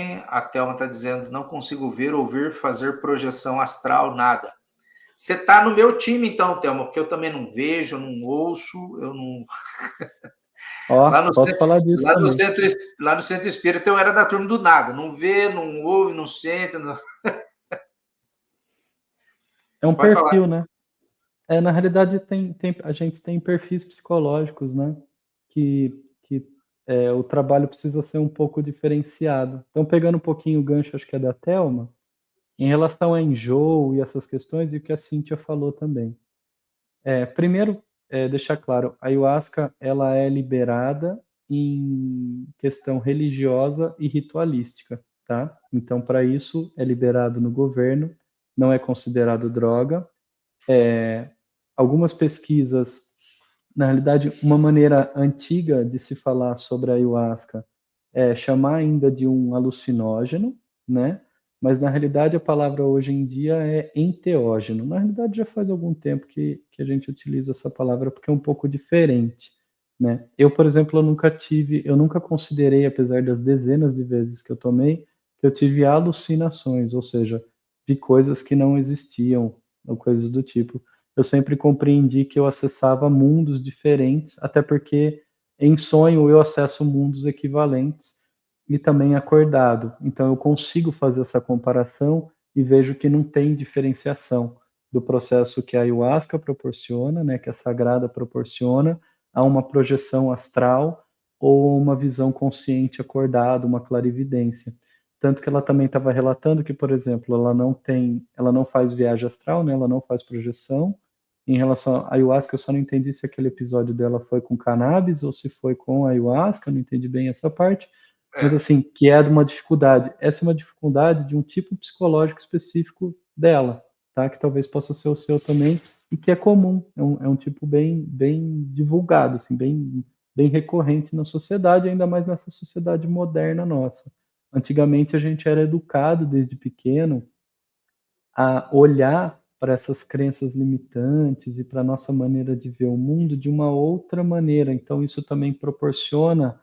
também. A Thelma está dizendo, não consigo ver, ouvir, fazer projeção astral, nada. Você está no meu time, então, Thelma, porque eu também não vejo, não ouço, eu não... Ó, posso falar disso também. Lá no Centro Espírita eu era da turma do nada. Não vê, não ouve, não sente. Não... É um Pode perfil, falar. Né? Na realidade, a gente tem perfis psicológicos, né? Que o trabalho precisa ser um pouco diferenciado. Então, pegando um pouquinho o gancho, acho que é da Thelma, em relação a enjoo e essas questões, e o que a Cíntia falou também. Primeiro, deixar claro, a ayahuasca ela é liberada em questão religiosa e ritualística, tá? Então, para isso, é liberado no governo, não é considerado droga. Algumas pesquisas, na realidade, uma maneira antiga de se falar sobre a ayahuasca é chamar ainda de um alucinógeno, né? Mas na realidade a palavra hoje em dia é enteógeno. Na realidade já faz algum tempo que a gente utiliza essa palavra porque é um pouco diferente, né? Eu, por exemplo, eu nunca considerei, apesar das dezenas de vezes que eu tomei, que eu tive alucinações, ou seja, vi coisas que não existiam, ou coisas do tipo. Eu sempre compreendi que eu acessava mundos diferentes, até porque em sonho eu acesso mundos equivalentes e também acordado. Então eu consigo fazer essa comparação e vejo que não tem diferenciação do processo que a ayahuasca proporciona, né, que a sagrada proporciona, a uma projeção astral ou uma visão consciente acordada, uma clarividência. Tanto que ela também estava relatando que, por exemplo, ela não faz viagem astral, né, ela não faz projeção. Em relação à ayahuasca, eu só não entendi se aquele episódio dela foi com cannabis ou se foi com a ayahuasca, eu não entendi bem essa parte. Mas assim, que é de uma dificuldade. Essa é uma dificuldade de um tipo psicológico específico dela, tá? Que talvez possa ser o seu também e que é comum. É um tipo bem divulgado, assim, bem recorrente na sociedade, ainda mais nessa sociedade moderna nossa. Antigamente a gente era educado desde pequeno a olhar para essas crenças limitantes e para a nossa maneira de ver o mundo de uma outra maneira. Então, isso também proporciona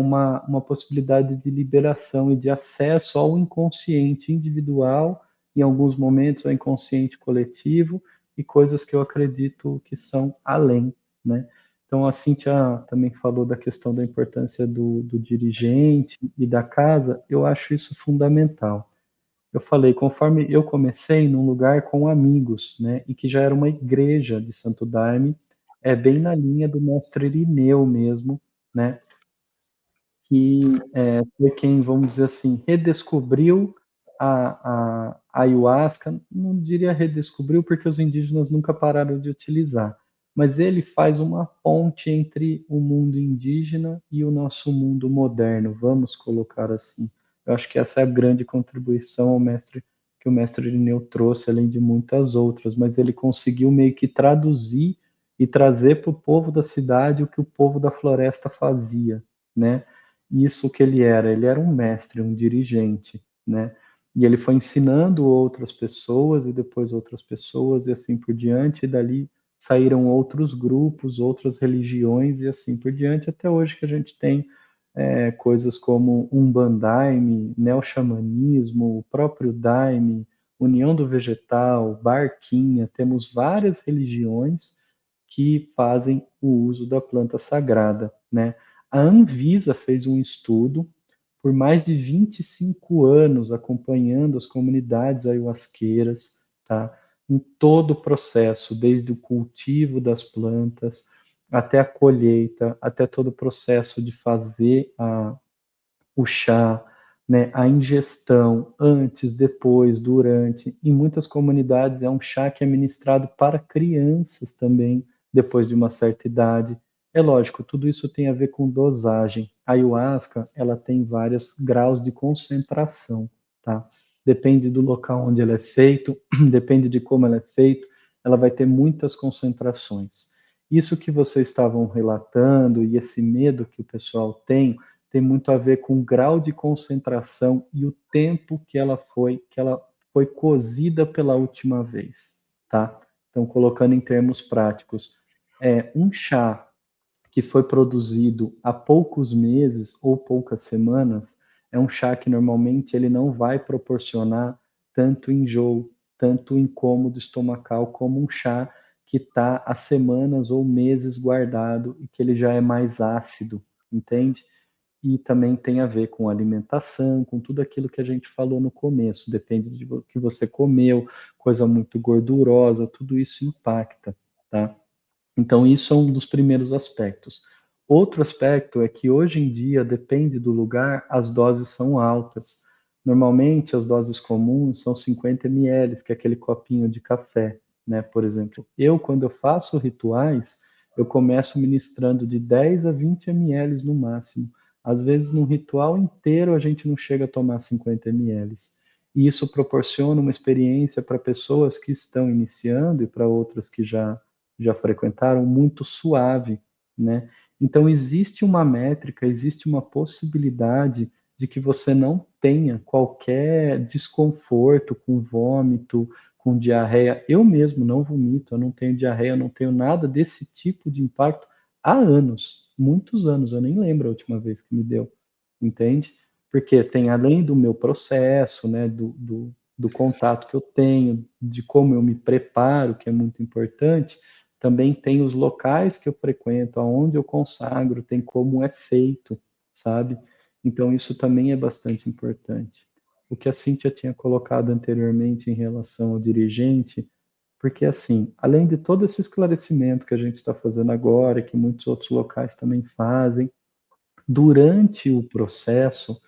uma possibilidade de liberação e de acesso ao inconsciente individual, em alguns momentos ao inconsciente coletivo, e coisas que eu acredito que são além, né? Então, a Cíntia também falou da questão da importância do dirigente e da casa, eu acho isso fundamental. Eu falei, conforme eu comecei num lugar com amigos, né, e que já era uma igreja de Santo Daime, bem na linha do mestre Irineu mesmo, né, que foi quem, vamos dizer assim, redescobriu a ayahuasca, não diria redescobriu, porque os indígenas nunca pararam de utilizar, mas ele faz uma ponte entre o mundo indígena e o nosso mundo moderno, vamos colocar assim. Eu acho que essa é a grande contribuição que o mestre Irineu trouxe, além de muitas outras, mas ele conseguiu meio que traduzir e trazer para o povo da cidade o que o povo da floresta fazia, né? Isso que ele era um mestre, um dirigente, né? E ele foi ensinando outras pessoas e depois outras pessoas e assim por diante, e dali saíram outros grupos, outras religiões e assim por diante, até hoje que a gente tem coisas como Umbandaime, neo-xamanismo, o próprio Daime, União do Vegetal, Barquinha, temos várias religiões que fazem o uso da planta sagrada, né? A Anvisa fez um estudo por mais de 25 anos acompanhando as comunidades ayahuasqueiras, tá? Em todo o processo, desde o cultivo das plantas até a colheita, até todo o processo de fazer o chá, né, a ingestão antes, depois, durante. Em muitas comunidades é um chá que é ministrado para crianças também, depois de uma certa idade. É lógico, tudo isso tem a ver com dosagem. A ayahuasca, ela tem vários graus de concentração, tá? Depende do local onde ela é feito, depende de como ela é feito, ela vai ter muitas concentrações. Isso que vocês estavam relatando e esse medo que o pessoal tem muito a ver com o grau de concentração e o tempo que ela foi cozida pela última vez, tá? Então, colocando em termos práticos, um chá que foi produzido há poucos meses ou poucas semanas, é um chá que normalmente ele não vai proporcionar tanto enjoo, tanto incômodo estomacal como um chá que está há semanas ou meses guardado e que ele já é mais ácido, entende? E também tem a ver com alimentação, com tudo aquilo que a gente falou no começo, depende do que você comeu, coisa muito gordurosa, tudo isso impacta, tá? Então, isso é um dos primeiros aspectos. Outro aspecto é que hoje em dia, depende do lugar, as doses são altas. Normalmente, as doses comuns são 50 ml, que é aquele copinho de café, né? Por exemplo, quando eu faço rituais, eu começo ministrando de 10 a 20 ml no máximo. Às vezes, num ritual inteiro, a gente não chega a tomar 50 ml. E isso proporciona uma experiência para pessoas que estão iniciando e para outras que já frequentaram, muito suave, né? Então, existe uma métrica, existe uma possibilidade de que você não tenha qualquer desconforto com vômito, com diarreia. Eu mesmo não vomito, eu não tenho diarreia, eu não tenho nada desse tipo de impacto há anos, muitos anos, eu nem lembro a última vez que me deu, entende? Porque tem além do meu processo, né, do contato que eu tenho, de como eu me preparo, que é muito importante, também tem os locais que eu frequento, aonde eu consagro, tem como é feito, sabe? Então, isso também é bastante importante. O que a Cíntia tinha colocado anteriormente em relação ao dirigente, porque, assim, além de todo esse esclarecimento que a gente está fazendo agora, que muitos outros locais também fazem, durante o processo,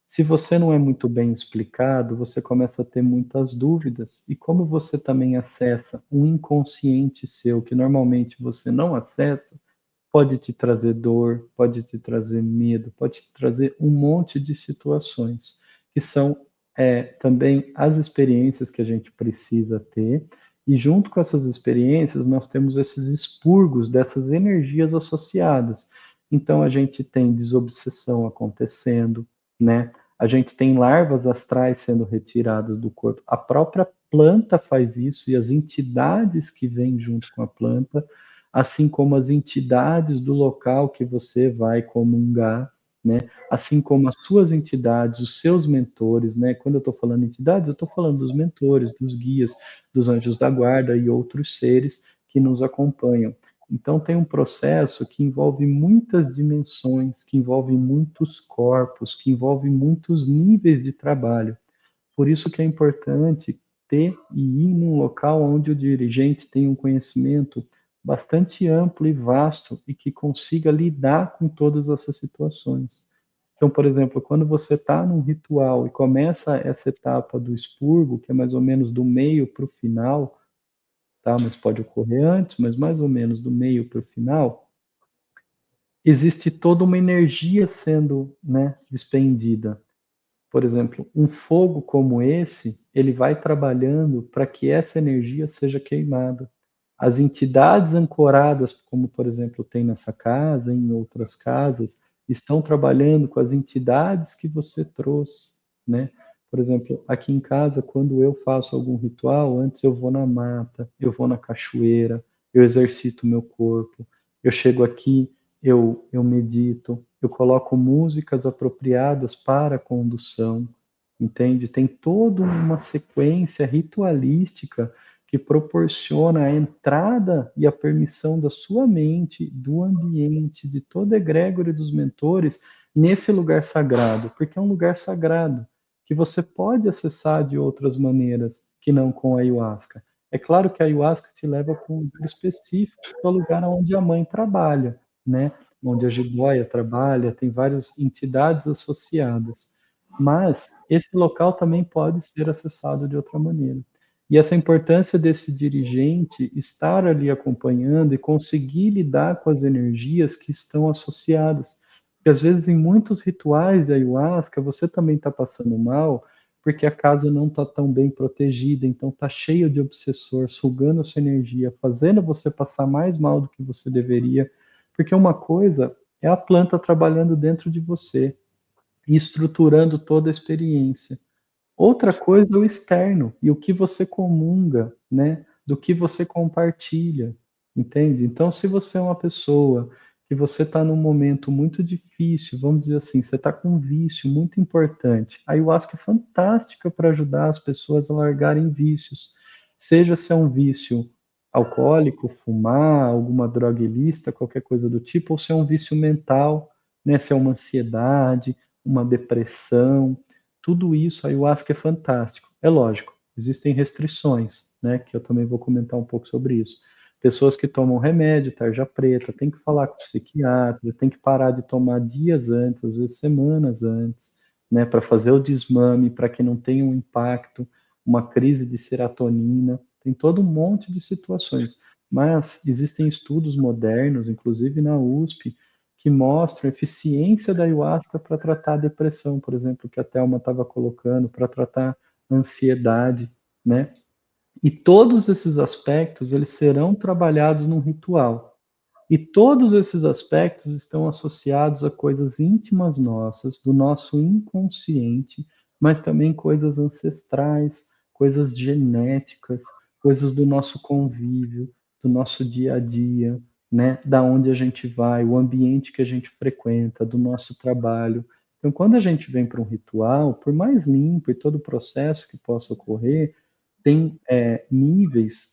se você não é muito bem explicado, você começa a ter muitas dúvidas. E como você também acessa um inconsciente seu, que normalmente você não acessa, pode te trazer dor, pode te trazer medo, pode te trazer um monte de situações, que são também as experiências que a gente precisa ter. E junto com essas experiências, nós temos esses expurgos dessas energias associadas. Então, a gente tem desobsessão acontecendo, né? A gente tem larvas astrais sendo retiradas do corpo. A própria planta faz isso e as entidades que vêm junto com a planta, assim como as entidades do local que você vai comungar, né? Assim como as suas entidades, os seus mentores, né? Quando eu estou falando entidades, eu estou falando dos mentores, dos guias, dos anjos da guarda e outros seres que nos acompanham. Então, tem um processo que envolve muitas dimensões, que envolve muitos corpos, que envolve muitos níveis de trabalho. Por isso que é importante ter e ir num local onde o dirigente tem um conhecimento bastante amplo e vasto e que consiga lidar com todas essas situações. Então, por exemplo, quando você está num ritual e começa essa etapa do expurgo, que é mais ou menos do meio para o final, tá? Mas pode ocorrer antes, mas mais ou menos do meio para o final, existe toda uma energia sendo, né, despendida. Por exemplo, um fogo como esse, ele vai trabalhando para que essa energia seja queimada. As entidades ancoradas, como por exemplo tem nessa casa, em outras casas, estão trabalhando com as entidades que você trouxe, né? Por exemplo, aqui em casa, quando eu faço algum ritual, antes eu vou na mata, eu vou na cachoeira, eu exercito o meu corpo, eu chego aqui, eu medito, eu coloco músicas apropriadas para a condução, entende? Tem toda uma sequência ritualística que proporciona a entrada e a permissão da sua mente, do ambiente, de toda a egrégora dos mentores nesse lugar sagrado, porque é um lugar sagrado que você pode acessar de outras maneiras que não com a ayahuasca. É claro que a ayahuasca te leva para um lugar específico, que é o lugar onde a mãe trabalha, né? Onde a jiboia trabalha, tem várias entidades associadas. Mas esse local também pode ser acessado de outra maneira. E essa importância desse dirigente estar ali acompanhando e conseguir lidar com as energias que estão associadas. Porque às vezes em muitos rituais de ayahuasca você também está passando mal porque a casa não está tão bem protegida, então está cheio de obsessor, sugando a sua energia, fazendo você passar mais mal do que você deveria. Porque uma coisa é a planta trabalhando dentro de você e estruturando toda a experiência. Outra coisa é o externo e o que você comunga, né? Do que você compartilha, entende? Então, se você é uma pessoa que você está num momento muito difícil, vamos dizer assim, você está com um vício muito importante. A ayahuasca é fantástica para ajudar as pessoas a largarem vícios, seja se é um vício alcoólico, fumar, alguma droga ilícita, qualquer coisa do tipo, ou se é um vício mental, né, se é uma ansiedade, uma depressão, tudo isso a ayahuasca é fantástico. É lógico, existem restrições, né, que eu também vou comentar um pouco sobre isso. Pessoas que tomam remédio, tarja preta, tem que falar com o psiquiatra, tem que parar de tomar dias antes, às vezes semanas antes, né, para fazer o desmame, para que não tenha um impacto, uma crise de serotonina, tem todo um monte de situações. Mas existem estudos modernos, inclusive na USP, que mostram a eficiência da ayahuasca para tratar a depressão, por exemplo, que a Thelma estava colocando, para tratar a ansiedade, né? E todos esses aspectos, eles serão trabalhados num ritual. E todos esses aspectos estão associados a coisas íntimas nossas, do nosso inconsciente, mas também coisas ancestrais, coisas genéticas, coisas do nosso convívio, do nosso dia a dia, né? Da onde a gente vai, o ambiente que a gente frequenta, do nosso trabalho. Então, quando a gente vem para um ritual, por mais limpo e todo o processo que possa ocorrer, tem níveis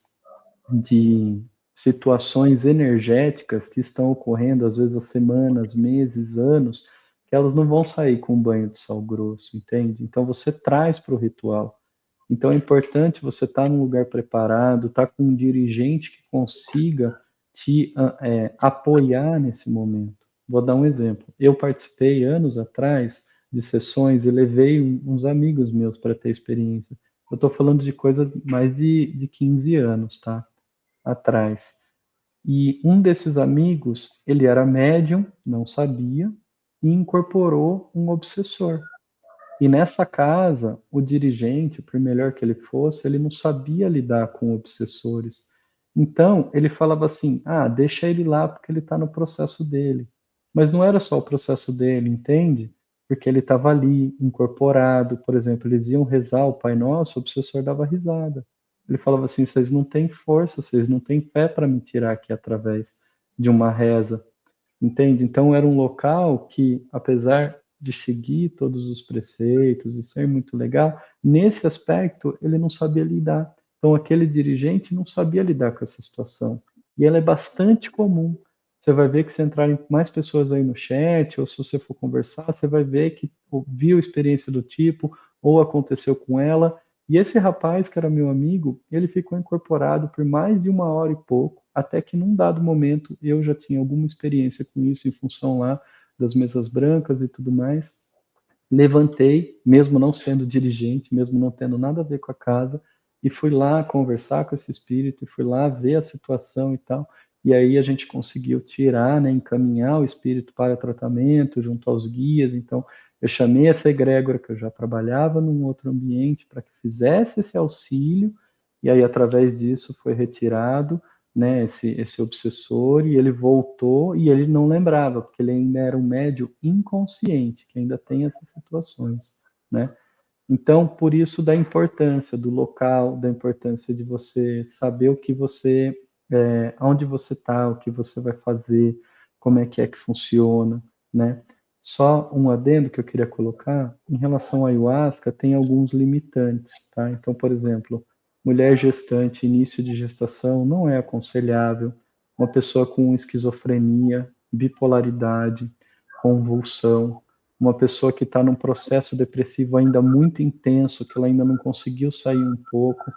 de situações energéticas que estão ocorrendo, às vezes há semanas, meses, anos, que elas não vão sair com um banho de sal grosso, entende? Então você traz para o ritual. Então é importante você estar num lugar preparado, estar com um dirigente que consiga te apoiar nesse momento. Vou dar um exemplo. Eu participei anos atrás de sessões e levei uns amigos meus para ter experiência. Eu estou falando de coisa mais de 15 anos, tá? Atrás. E um desses amigos, ele era médium, não sabia, e incorporou um obsessor. E nessa casa, o dirigente, por melhor que ele fosse, ele não sabia lidar com obsessores. Então, ele falava assim: ah, deixa ele lá porque ele está no processo dele. Mas não era só o processo dele, entende? Porque ele estava ali, incorporado. Por exemplo, eles iam rezar o Pai Nosso, o obsessor dava risada. Ele falava assim: vocês não têm força, vocês não têm fé para me tirar aqui através de uma reza. Entende? Então era um local que, apesar de seguir todos os preceitos e ser muito legal, nesse aspecto ele não sabia lidar. Então aquele dirigente não sabia lidar com essa situação. E ela é bastante comum. Você vai ver que se entrarem mais pessoas aí no chat, ou se você for conversar, você vai ver que viu experiência do tipo, ou aconteceu com ela. E esse rapaz, que era meu amigo, ele ficou incorporado por mais de 1 hora e pouco, até que num dado momento eu já tinha alguma experiência com isso em função lá das mesas brancas e tudo mais. Levantei, mesmo não sendo dirigente, mesmo não tendo nada a ver com a casa, e fui lá conversar com esse espírito, e fui lá ver a situação e tal. E aí a gente conseguiu tirar, né, encaminhar o espírito para tratamento junto aos guias. Então, eu chamei essa egrégora que eu já trabalhava num outro ambiente para que fizesse esse auxílio, e aí através disso foi retirado, né, esse obsessor, e ele voltou e ele não lembrava, porque ele ainda era um médium inconsciente, que ainda tem essas situações, né? Então, por isso da importância do local, da importância de você saber o que você, onde você está, o que você vai fazer, como é que funciona, né? Só um adendo que eu queria colocar, em relação à ayahuasca, tem alguns limitantes, tá? Então, por exemplo, mulher gestante, início de gestação, não é aconselhável. Uma pessoa com esquizofrenia, bipolaridade, convulsão, uma pessoa que está num processo depressivo ainda muito intenso, que ela ainda não conseguiu sair um pouco,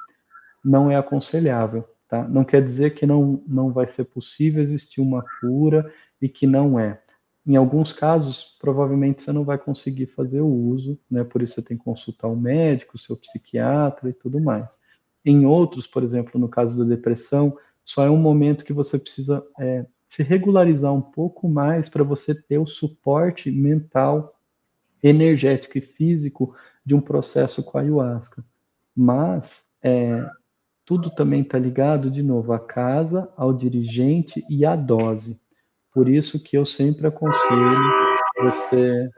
não é aconselhável, tá? Não quer dizer que não vai ser possível existir uma cura e que não é. Em alguns casos, provavelmente você não vai conseguir fazer o uso, né? Por isso você tem que consultar o médico, o seu psiquiatra e tudo mais. Em outros, por exemplo, no caso da depressão, só é um momento que você precisa se regularizar um pouco mais para você ter o suporte mental, energético e físico de um processo com a ayahuasca. Mas tudo também está ligado, de novo, à casa, ao dirigente e à dose. Por isso que eu sempre aconselho você,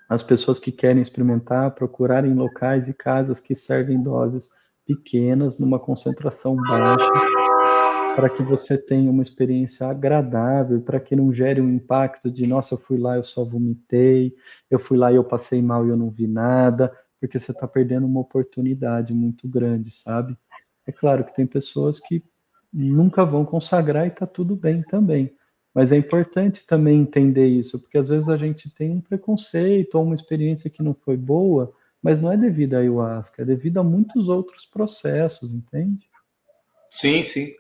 as pessoas que querem experimentar, procurarem locais e casas que servem doses pequenas, numa concentração baixa, para que você tenha uma experiência agradável, para que não gere um impacto de, nossa, eu fui lá, eu só vomitei, eu fui lá e eu passei mal e eu não vi nada, porque você está perdendo uma oportunidade muito grande, sabe? É claro que tem pessoas que nunca vão consagrar e está tudo bem também. Mas é importante também entender isso, porque às vezes a gente tem um preconceito ou uma experiência que não foi boa, mas não é devido à ayahuasca, é devido a muitos outros processos, entende? Sim, sim.